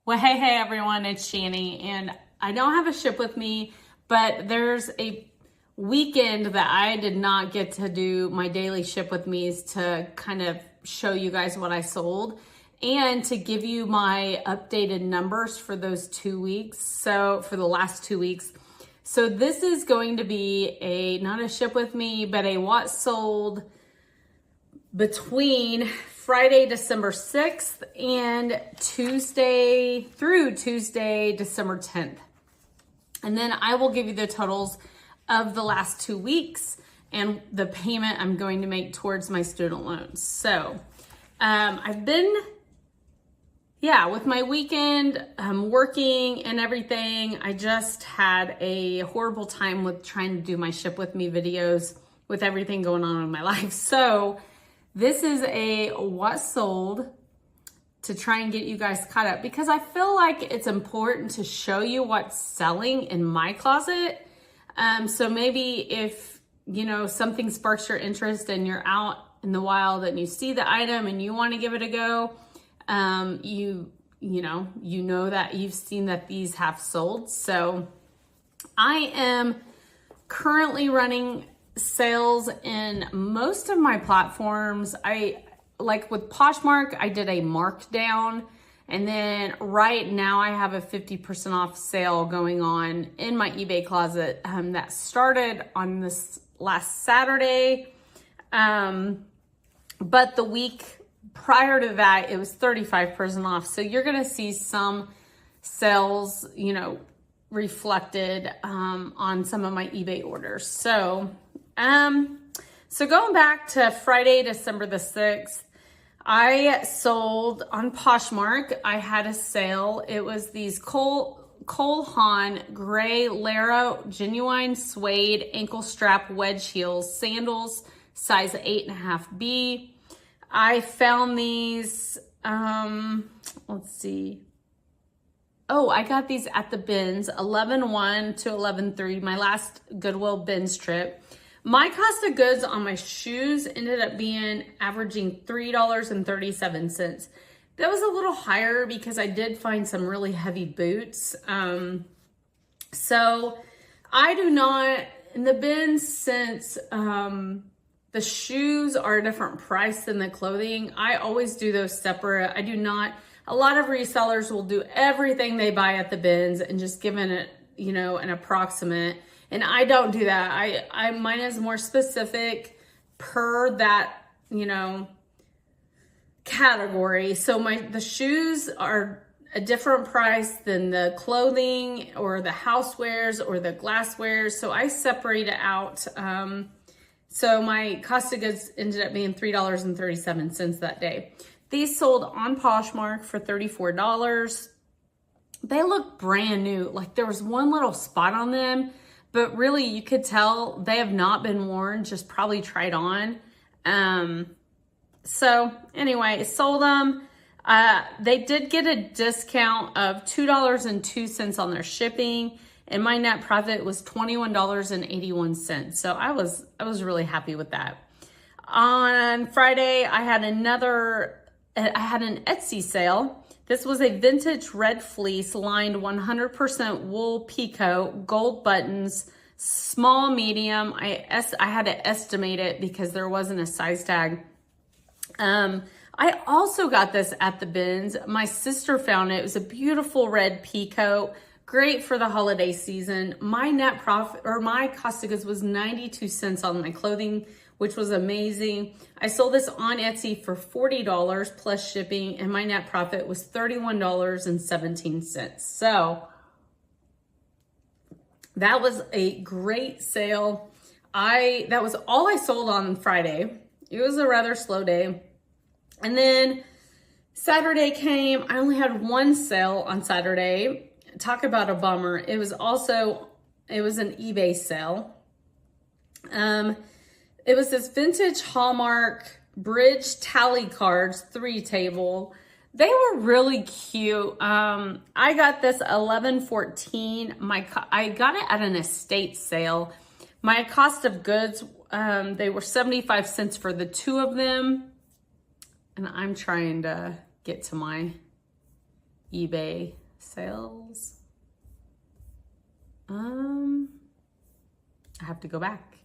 Well, hey everyone, it's Shani, and I don't have a ship with me, but there's a weekend that I did not get to do my daily ship with me's to kind of show you guys what I sold and to give you my updated numbers for those 2 weeks. So for the last 2 weeks. So this is going to be not a ship with me, but a what sold between Friday, December 6th and Tuesday through Tuesday, December 10th. And then I will give you the totals of the last 2 weeks and the payment I'm going to make towards my student loans. So I've been, with my weekend, working and everything. I just had a horrible time with trying to do my ship with me videos with everything going on in my life. So this is a what sold to try and get you guys caught up because I feel like it's important to show you what's selling in my closet. So maybe if, something sparks your interest and you're out in the wild and you see the item and you want to give it a go, you know that you've seen that these have sold. So I am currently running sales in most of my platforms. Like with Poshmark, I did a markdown, and then right now I have a 50% off sale going on in my eBay closet that started on this last Saturday. But the week prior to that, it was 35% off. So you're gonna see some sales, reflected on some of my eBay orders. So going back to Friday, December the 6th, I sold on Poshmark. I had a sale. It was these Cole Haan gray Lara genuine suede ankle strap wedge heels, sandals, size 8.5B. I found these, let's see. Oh, I got these at the bins, 11.1 to 11.3, my last Goodwill bins trip. My cost of goods on my shoes ended up averaging $3.37. That was a little higher because I did find some really heavy boots. So I do not, in the bins, since the shoes are a different price than the clothing, I always do those separate. I do not, a lot of resellers will do everything they buy at the bins and just give it, an approximate. And I don't do that. Mine is more specific per that, category. So the shoes are a different price than the clothing or the housewares or the glasswares. So I separate it out. So my cost of goods ended up being $3.37 that day. These sold on Poshmark for $34. They look brand new. Like there was one little spot on them, but really you could tell they have not been worn, just probably tried on. So anyway, sold them. They did get a discount of $2.02 on their shipping, and my net profit was $21.81. So I was really happy with that. On Friday, I had an Etsy sale. This was a vintage red fleece lined 100% wool peacoat, gold buttons, small, medium. I had to estimate it because there wasn't a size tag. I also got this at the bins. My sister found it. It was a beautiful red peacoat, great for the holiday season. My net profit, or my cost of goods, was 92 cents on my clothing, which was amazing. I sold this on Etsy for $40 plus shipping, and my net profit was $31.17. So that was a great sale. That was all I sold on Friday. It was a rather slow day. And then Saturday came. I only had one sale on Saturday. Talk about a bummer. It was an eBay sale. It was this vintage Hallmark bridge tally cards 3-table. They were really cute. I got this 11.14. I got it at an estate sale. My cost of goods, they were 75 cents for the 2 of them. And I'm trying to get to my eBay sales. I have to go back.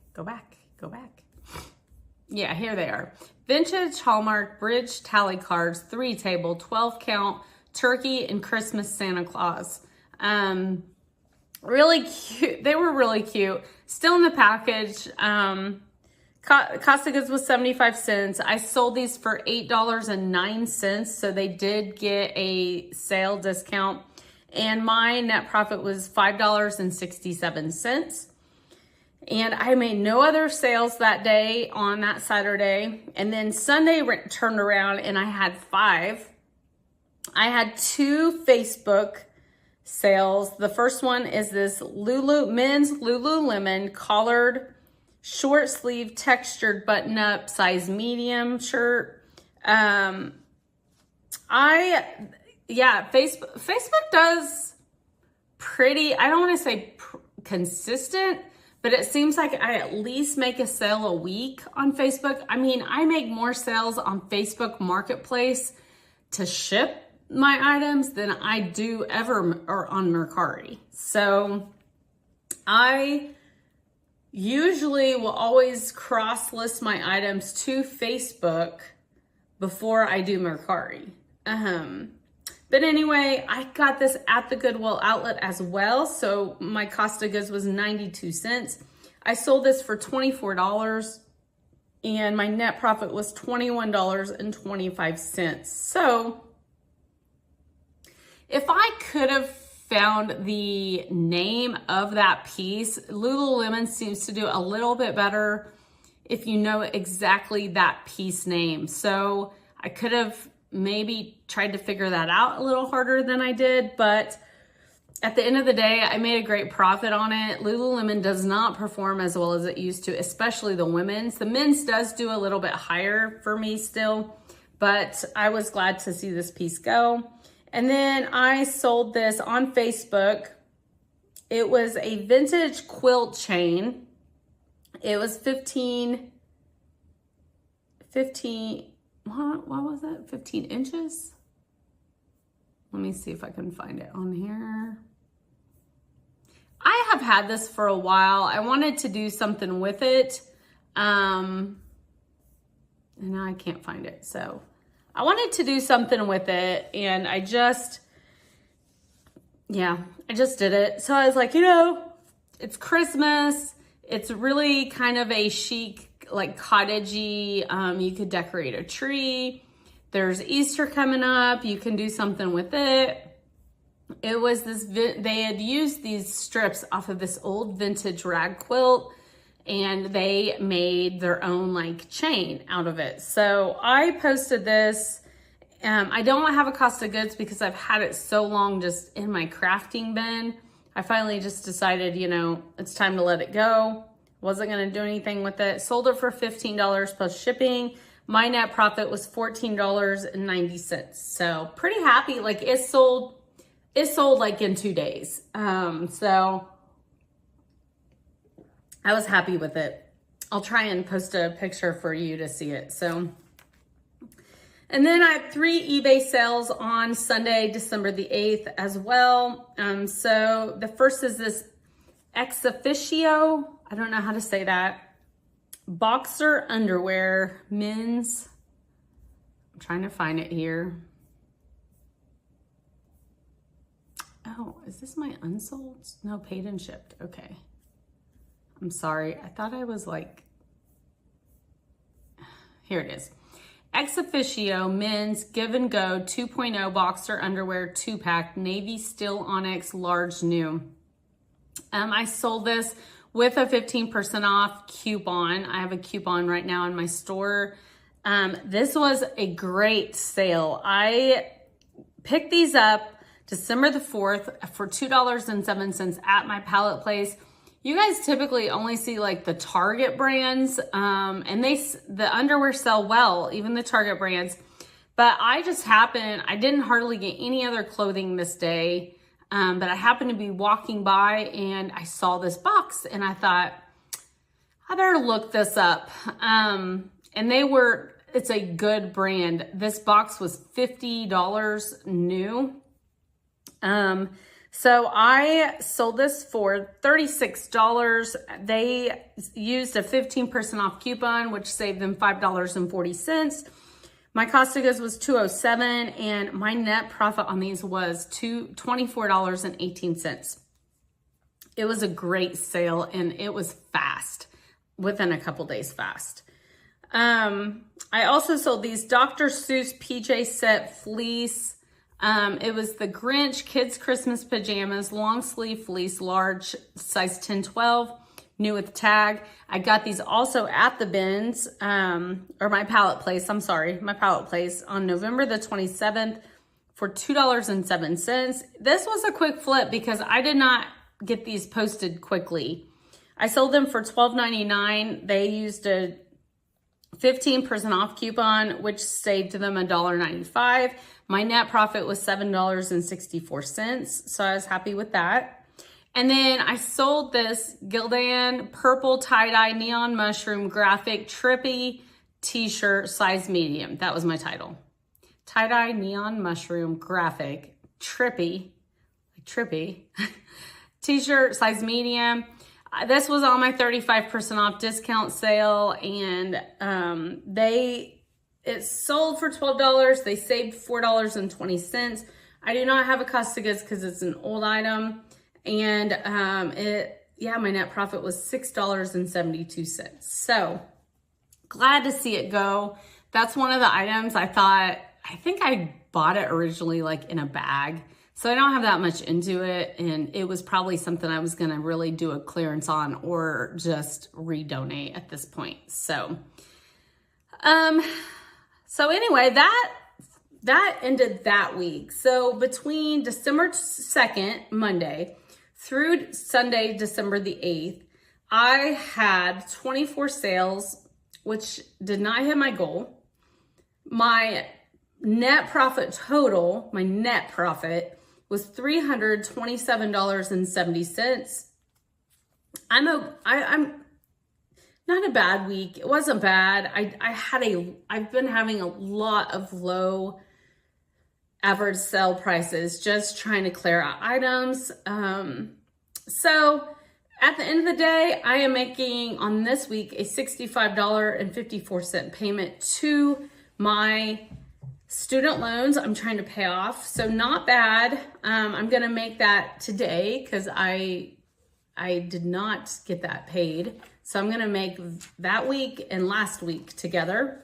Yeah, here they are. Vintage Hallmark Bridge Tally Cards, 3 table, 12 count, turkey and Christmas Santa Claus. Really cute. They were really cute. Still in the package. Cost of goods was 75 cents. I sold these for $8.09, so they did get a sale discount. And my net profit was $5.67. And I made no other sales that day on that Saturday. And then Sunday turned around and I had 5. I had 2 Facebook sales. The first one is this men's Lululemon collared short sleeve textured button up size medium shirt. Facebook does pretty, I don't want to say consistent, but it seems like I at least make a sale a week on Facebook. I mean, I make more sales on Facebook Marketplace to ship my items than I do ever or on Mercari. So I usually will always cross-list my items to Facebook before I do Mercari. But anyway, I got this at the Goodwill outlet as well. So my cost of goods was 92 cents. I sold this for $24 and my net profit was $21.25. So if I could have found the name of that piece, Lululemon seems to do a little bit better if you know exactly that piece name. So I could have maybe tried to figure that out a little harder than I did, but at the end of the day, I made a great profit on it. Lululemon does not perform as well as it used to, especially the women's. The men's does do a little bit higher for me still, but I was glad to see this piece go. And then I sold this on Facebook. It was a vintage quilt chain. It was 15, what was that? 15 inches? Let me see if I can find it on here. I have had this for a while. I wanted to do something with it. And now I can't find it. So I wanted to do something with it and I just did it. So I was like, it's Christmas. It's really kind of a chic, like cottagey. You could decorate a tree. There's Easter coming up. You can do something with it. It was they had used these strips off of this old vintage rag quilt and they made their own like chain out of it. So I posted this. I don't have a cost of goods because I've had it so long just in my crafting bin. I finally just decided, it's time to let it go. Wasn't going to do anything with it. Sold it for $15 plus shipping. My net profit was $14.90. So pretty happy. Like it sold like in 2 days. So I was happy with it. I'll try and post a picture for you to see it. So, and then I had 3 eBay sales on Sunday, December the 8th as well. So the first is this Ex Officio, I don't know how to say that, boxer underwear, men's. I'm trying to find it here. Oh, is this my unsold? No, paid and shipped. Okay. I'm sorry. I thought I was like, here it is. Ex Officio men's Give and Go 2.0 boxer underwear 2-pack, navy steel onyx large new. I sold this with a 15% off coupon. I have a coupon right now in my store. This was a great sale. I picked these up December the 4th for $2.07 at my pallet place. You guys typically only see like the Target brands, and the underwear sell well, even the Target brands. But I didn't hardly get any other clothing this day. But I happened to be walking by and I saw this box and I thought, I better look this up. And it's a good brand. This box was $50 new. So I sold this for $36. They used a 15% off coupon, which saved them $5.40. My cost of goods was $207, and my net profit on these was $24.18. It was a great sale, and it was fast, within a couple days fast. I also sold these Dr. Seuss PJ set fleece. It was the Grinch Kids Christmas Pajamas, long sleeve fleece, large, size 10-12, new with tag. I got these also at the bins, or my pallet place, my pallet place on November the 27th for $2.07. This was a quick flip because I did not get these posted quickly. I sold them for $12.99. They used a 15% off coupon, which saved them $1.95. My net profit was $7.64, so I was happy with that. And then I sold this Gildan purple tie-dye neon mushroom graphic trippy t-shirt, size medium. That was my title. Tie-dye neon mushroom graphic trippy t-shirt, size medium. This was on my 35% off discount sale, and it sold for $12. They saved $4.20. I do not have a cost of goods because it's an old item, and my net profit was $6.72. So glad to see it go. That's one of the items I think I bought it originally like in a bag. So I don't have that much into it, and it was probably something I was gonna really do a clearance on or just redonate at this point. So, anyway, that ended that week. So between December 2nd, Monday, through Sunday, December the 8th, I had 24 sales, which did not hit my goal. My net profit total, was $327.70. I'm not a bad week. It wasn't bad. I've been having a lot of low average sale prices, just trying to clear out items. So at the end of the day, I am making on this week a $65.54 payment to my student loans I'm trying to pay off. So not bad. I'm going to make that today because I did not get that paid. So I'm going to make that week and last week together.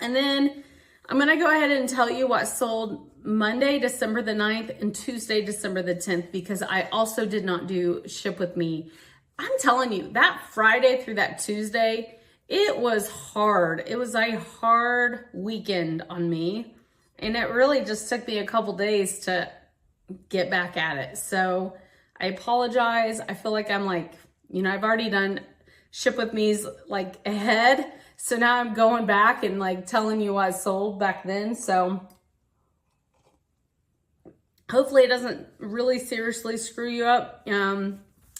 And then I'm going to go ahead and tell you what sold Monday, December the 9th and Tuesday, December the 10th, because I also did not do ship with me. I'm telling you, that Friday through that Tuesday, it was hard. It was a hard weekend on me, and it really just took me a couple days to get back at it. So I apologize. I feel like I'm I've already done ship with me's ahead. So now I'm going back and telling you what I sold back then. So hopefully it doesn't really seriously screw you up.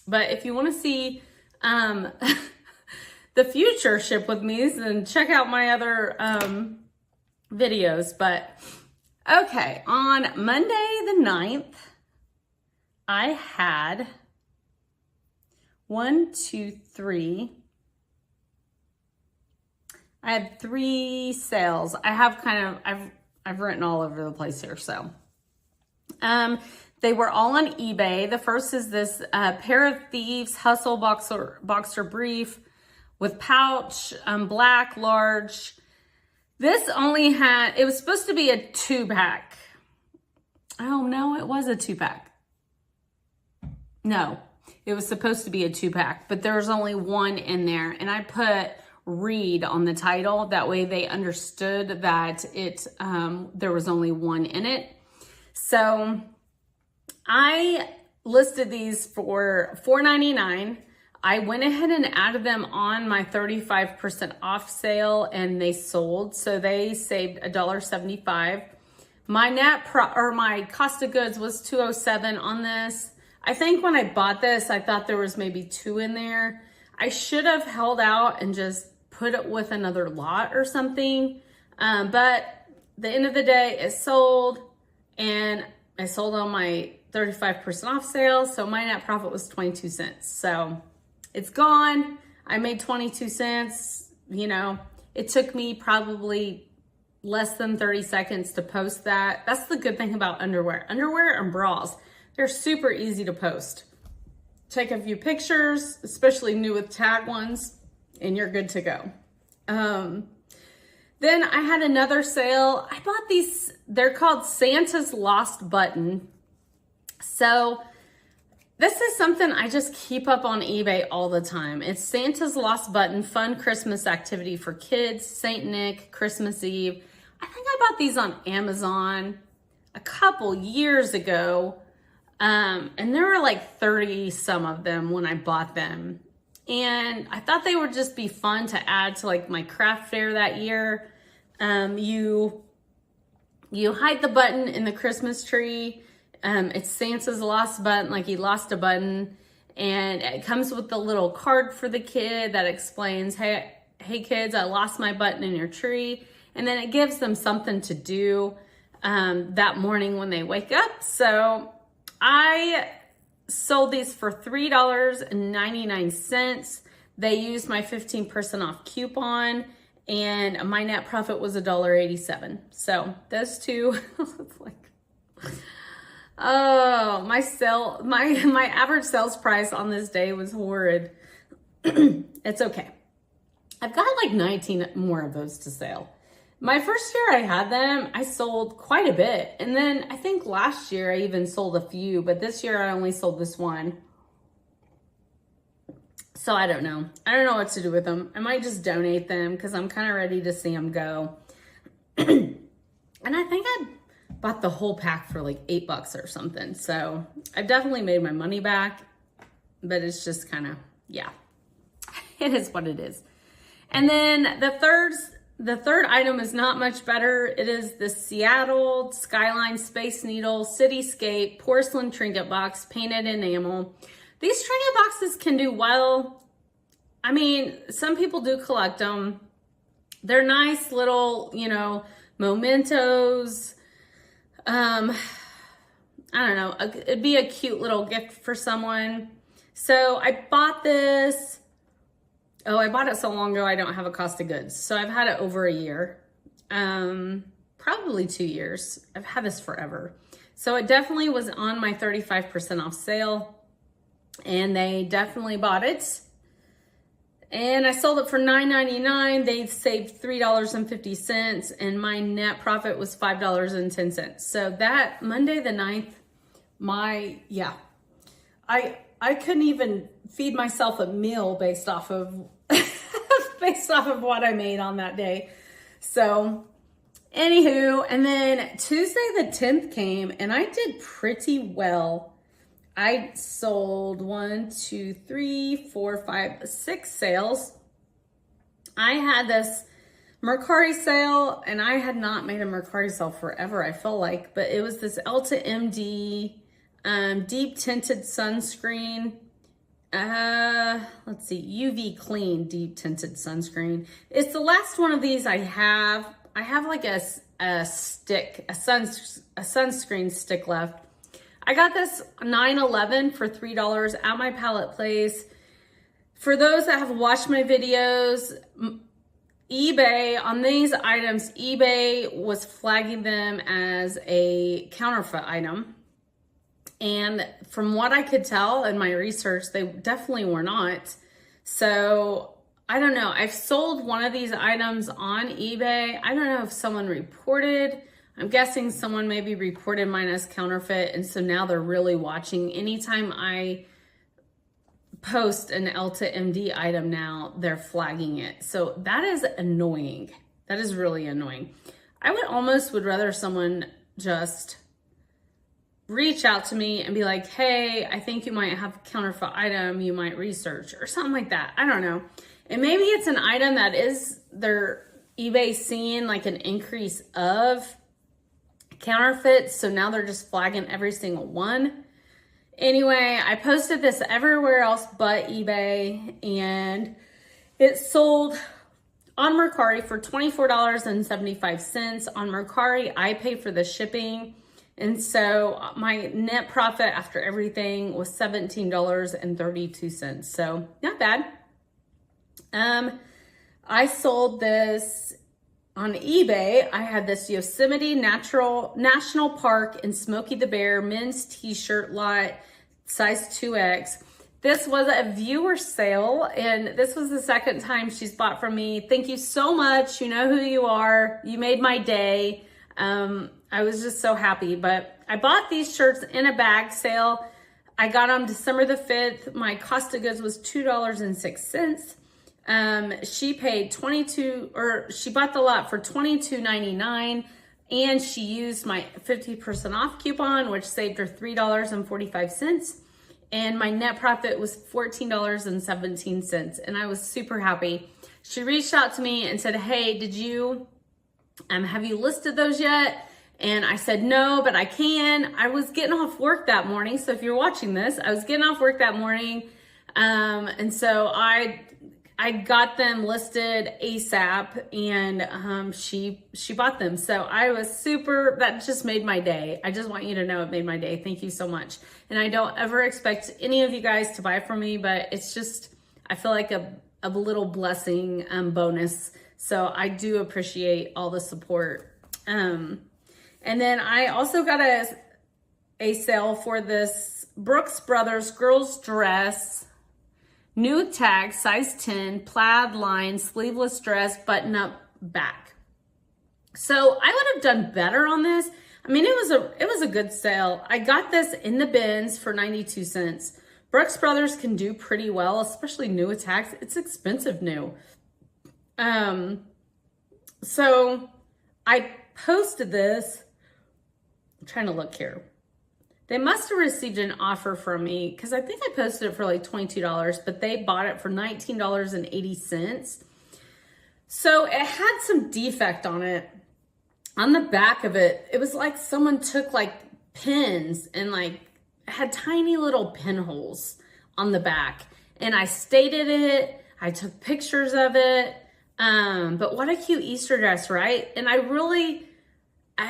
But if you want to see, the future ship with me, then check out my other videos. But okay, on Monday the 9th, I had 3 sales. I've written all over the place here. So they were all on eBay. The first is this Pair of Thieves Hustle boxer brief with pouch, black, large. This only it was supposed to be a 2-pack. Oh no, it was a 2-pack. No, it was supposed to be a 2-pack, but there was only one in there. And I put read on the title. That way they understood that there was only one in it. So I listed these for $4.99. I went ahead and added them on my 35% off sale, and they sold. So they saved $1.75. My cost of goods was $207 on this. I think when I bought this, I thought there was maybe 2 in there. I should have held out and just put it with another lot or something. But at the end of the day, it sold, and I sold on my 35% off sale, so my net profit was 22 cents. So it's gone. I made 22 cents. You know, it took me probably less than 30 seconds to post that. That's the good thing about underwear. Underwear and bras, they're super easy to post. Take a few pictures, especially new with tag ones, and you're good to go. Then I had another sale. I bought these, they're called Santa's Lost Button. So this is something I just keep up on eBay all the time. It's Santa's Lost Button, fun Christmas activity for kids, Saint Nick, Christmas Eve. I think I bought these on Amazon a couple years ago. And there were like 30 some of them when I bought them. And I thought they would just be fun to add to like my craft fair that year. You hide the button in the Christmas tree. It's Santa's lost button, like he lost a button. And it comes with a little card for the kid that explains, hey kids, I lost my button in your tree. And then it gives them something to do that morning when they wake up. So I sold these for $3.99. They used my 15% off coupon, and my net profit was $1.87. So those two, it's like, oh, my average sales price on this day was horrid. It's okay. I've got like 19 more of those to sell. My first year I had them, I sold quite a bit. And then I think last year I even sold a few, but this year I only sold this one. So I don't know. I don't know what to do with them. I might just donate them because I'm kind of ready to see them go. And I think I bought the whole pack for like $8 or something. So I've definitely made my money back, but it's just kind of, yeah, it is what it is. And then the third item is not much better. It is the Seattle Skyline Space Needle Cityscape Porcelain Trinket Box, painted enamel. These trinket boxes can do well. I mean, some people do collect them. They're nice little, you know, mementos. I don't know. It'd be a cute little gift for someone. So I bought this. Oh, I bought it so long ago, I don't have a cost of goods. So I've had it over a year, probably 2 years. I've had this forever. So it definitely was on my 35% off sale, and they definitely bought it. And I sold it for $9.99. They saved $3.50, and my net profit was $5.10. So that Monday the 9th, I couldn't even feed myself a meal based off of what I made on that day. So anywho, and then Tuesday the 10th came and I did pretty well. I sold 6 sales. I had this Mercari sale, and I had not made a Mercari sale forever, I feel like, but it was this Elta MD deep tinted sunscreen. Let's see, UV clean deep tinted sunscreen. It's the last one of these I have. I have like a sunscreen stick left. I got this 9/11 for $3 at my Pallet Place. For those that have watched my videos, eBay, on these items, eBay was flagging them as a counterfeit item. And from what I could tell in my research, they definitely were not. So I don't know. I've sold one of these items on eBay. I don't know if someone reported. I'm guessing someone maybe reported mine as counterfeit. And so now they're really watching. Anytime I post an Elta MD item now, they're flagging it. So that is annoying. That is really annoying. I would rather someone just reach out to me and be like, hey, I think you might have a counterfeit item you might research or something like that. I don't know. And maybe it's an item that is their eBay seeing like an increase of counterfeits. So now they're just flagging every single one. Anyway, I posted this everywhere else but eBay, and it sold on Mercari for $24.75. On Mercari, I pay for the shipping. And so my net profit after everything was $17.32. So not bad. I sold this on eBay. I had this Yosemite National Park in Smokey the Bear men's t-shirt lot, size 2X. This was a viewer sale, and this was the second time she's bought from me. Thank you so much. You know who you are. You made my day. I was just so happy. But I bought these shirts in a bag sale. I got them December the 5th. My cost of goods was $2.06. She paid she bought the lot for $22.99, and she used my 50% off coupon, which saved her $3.45. And my net profit was $14.17. And I was super happy. She reached out to me and said, hey, have you listed those yet? And I said, no, but I can. I was getting off work that morning. So if you're watching this, I was getting off work that morning. And so I got them listed ASAP, and she bought them. So I was that just made my day. I just want you to know it made my day. Thank you so much. And I don't ever expect any of you guys to buy from me, but it's just, I feel like a little blessing bonus. So I do appreciate all the support. And then I also got a sale for this Brooks Brothers girls dress, new tag, size 10, plaid line, sleeveless dress, button up back. So I would have done better on this. I mean, it was a good sale. I got this in the bins for 92 cents. Brooks Brothers can do pretty well, especially new attacks. It's expensive new. So I posted this. I'm trying to look here. They must have received an offer from me because I think I posted it for like $22, but they bought it for $19.80. So it had some defect on it. On the back of it, it was like someone took like pins and like had tiny little pinholes on the back. And I stated it. I took pictures of it. But what a cute Easter dress, right? And I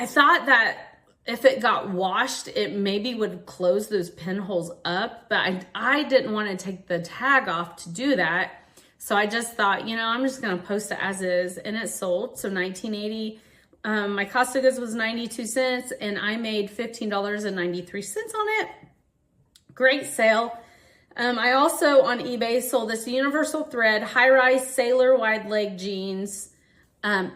thought that if it got washed, it maybe would close those pinholes up, but I didn't want to take the tag off to do that. So I just thought, I'm just going to post it as is, and it sold. So $19.80. My cost of goods was 92 cents, and I made $15.93 on it. Great sale. I also on eBay sold this Universal Thread high-rise sailor wide leg jeans.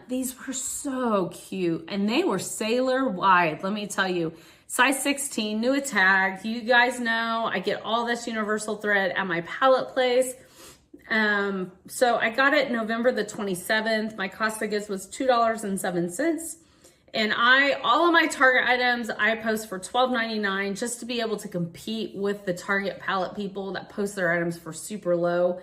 These were so cute, and they were sailor wide. Let me tell you, size 16, new tag. You guys know I get all this Universal Thread at my pallet place. So I got it November the 27th. My cost of goods was $2.07. And all of my Target items, I post for $12.99 just to be able to compete with the Target pallet people that post their items for super low.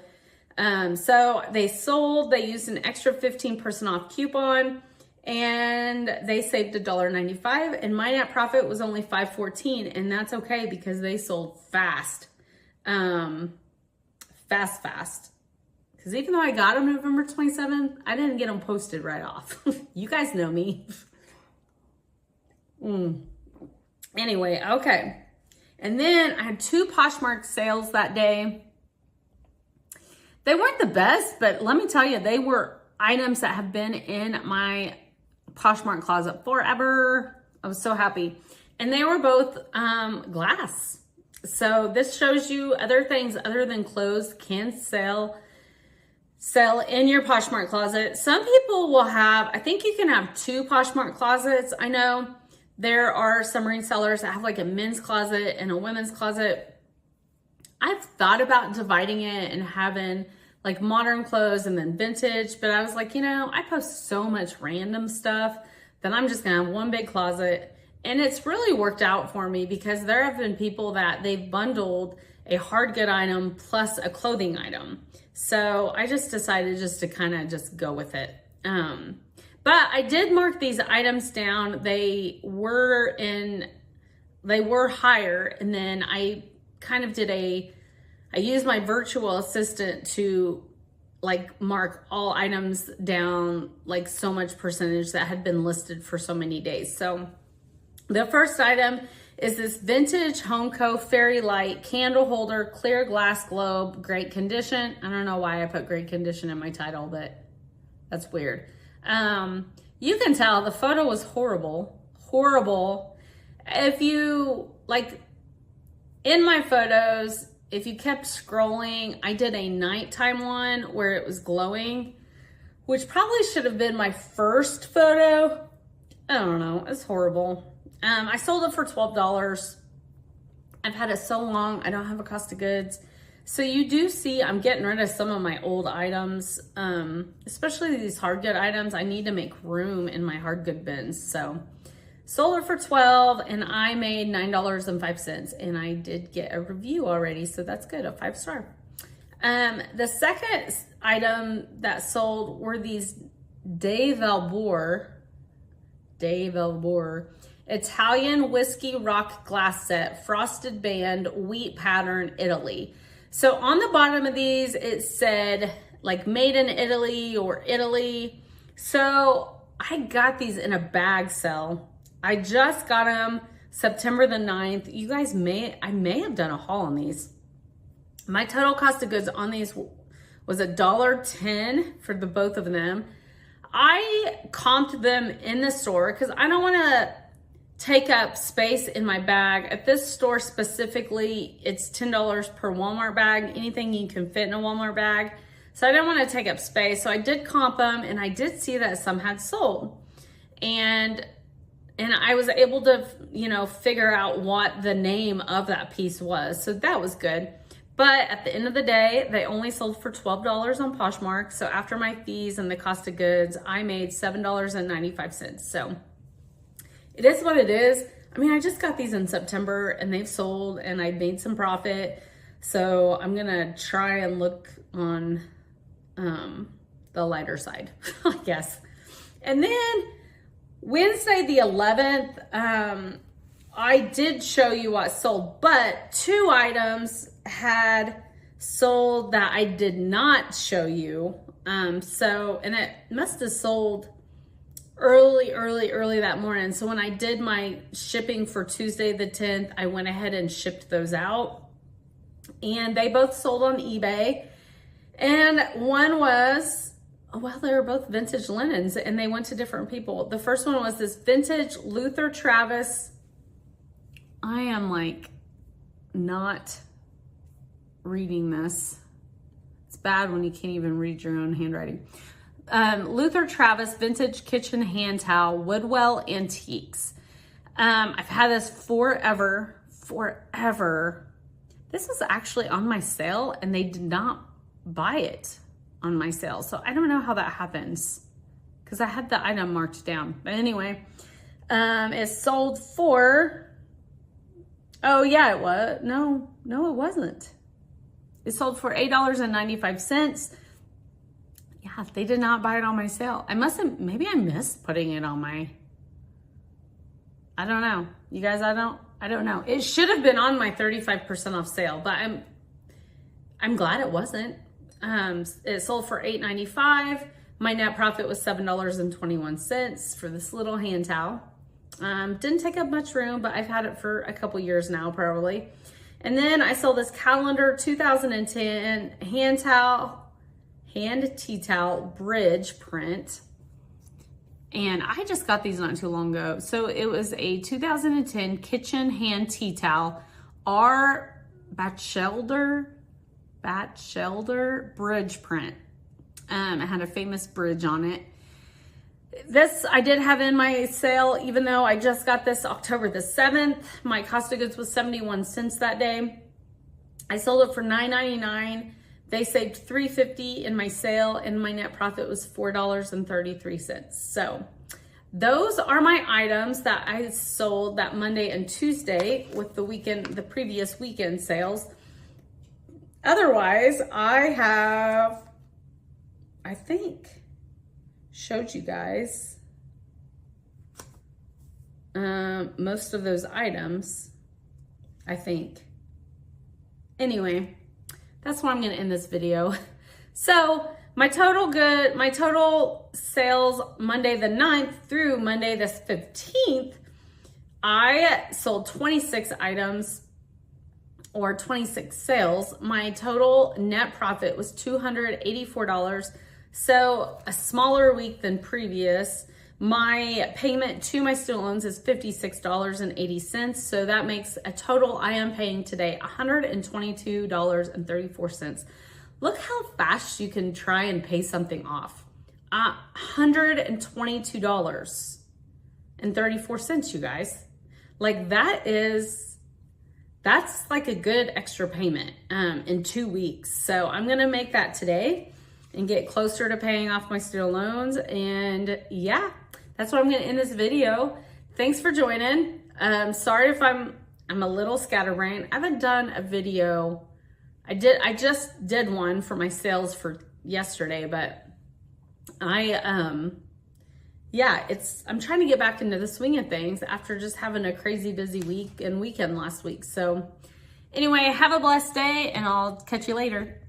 So they sold, they used an extra 15% off coupon, and they saved $1.95, and my net profit was only $5.14, and that's okay because they sold fast. Fast. Because even though I got them November 27th, I didn't get them posted right off. You guys know me. Anyway, okay. And then I had 2 Poshmark sales that day. They weren't the best, but let me tell you, they were items that have been in my Poshmark closet forever. I was so happy. And they were both glass. So this shows you other things other than clothes can sell in your Poshmark closet. Some people will have, I think you can have 2 Poshmark closets. I know there are some resellers that have like a men's closet and a women's closet. I've thought about dividing it and having like modern clothes and then vintage, but I was like, I post so much random stuff that I'm just gonna have one big closet. And it's really worked out for me because there have been people that they've bundled a hard good item plus a clothing item. So I just decided just to kind of just go with it. But I did mark these items down. They were higher, and then I kind of I used my virtual assistant to like mark all items down, like so much percentage that had been listed for so many days. So The first item is this vintage Homeco Fairy Light candle holder, clear glass globe, great condition. I don't know why I put great condition in my title, but that's weird. You can tell the photo was horrible. If you, like, in my photos, if you kept scrolling, I did a nighttime one where it was glowing, which probably should have been my first photo. I don't know, it's horrible. I sold it for $12. I've had it so long, I don't have a cost of goods. So you do see I'm getting rid of some of my old items, especially these hard good items. I need to make room in my hard good bins. So sold it for $12 and I made $9.05, and I did get a review already, so that's good, a 5-star. The second item that sold were these De Valbor Italian whiskey rock glass set, frosted band, wheat pattern, Italy. So on the bottom of these, it said like made in Italy or Italy. So I got these in a bag sale. I just got them September the 9th. You guys I may have done a haul on these. My total cost of goods on these was $1.10 for the both of them. I comped them in the store because I don't want to take up space in my bag. At this store specifically, it's $10 per Walmart bag, anything you can fit in a Walmart bag. So I didn't want to take up space. So I did comp them, and I did see that some had sold. And I was able to, figure out what the name of that piece was. So that was good. But at the end of the day, they only sold for $12 on Poshmark. So after my fees and the cost of goods, I made $7.95. So it is what it is. I mean, I just got these in September and they've sold and I made some profit. So I'm gonna try and look on the lighter side, I guess. And then Wednesday the 11th, I did show you what sold, but 2 items had sold that I did not show you. And it must have sold early that morning. So when I did my shipping for Tuesday the 10th, I went ahead and shipped those out, and they both sold on eBay. And one was, they were both vintage linens and they went to different people. The first one was this vintage Luther Travis. I am like not reading this. It's bad when you can't even read your own handwriting. Luther Travis vintage kitchen hand towel, Woodwell Antiques. I've had this forever. This was actually on my sale and they did not buy it on my sale. So I don't know how that happens because I had the item marked down. But anyway, it sold for, oh yeah, it was. No, it wasn't. It sold for $8.95. Yeah, they did not buy it on my sale. Maybe I missed putting it on my, I don't know. You guys, I don't know. It should have been on my 35% off sale, but I'm glad it wasn't. It sold for $8.95. My net profit was $7.21 for this little hand towel. Didn't take up much room, but I've had it for a couple years now, probably. And then I sold this calendar 2010 hand tea towel bridge print. And I just got these not too long ago. So it was a 2010 kitchen hand tea towel, R. Batchelder bridge print. It had a famous bridge on it. This I did have in my sale, even though I just got this October the 7th. My cost of goods was 71 cents that day. I sold it for $9.99. They saved $3.50 in my sale, and my net profit was $4.33. So those are my items that I sold that Monday and Tuesday with the previous weekend sales. Otherwise, I think, showed you guys most of those items, I think. Anyway, that's where I'm gonna end this video. So my total sales Monday the 9th through Monday the 15th, I sold 26 items or 26 sales. My total net profit was $284. So a smaller week than previous. My payment to my student loans is $56.80. So that makes a total I am paying today $122.34. Look how fast you can try and pay something off. $122.34, you guys. Like that's like a good extra payment in 2 weeks. So I'm gonna make that today and get closer to paying off my student loans. And yeah, that's what I'm gonna end this video. Thanks for joining. Sorry if I'm a little scatterbrained. I haven't done a video. I just did one for my sales for yesterday, but yeah, I'm trying to get back into the swing of things after just having a crazy busy week and weekend last week. So anyway, have a blessed day and I'll catch you later.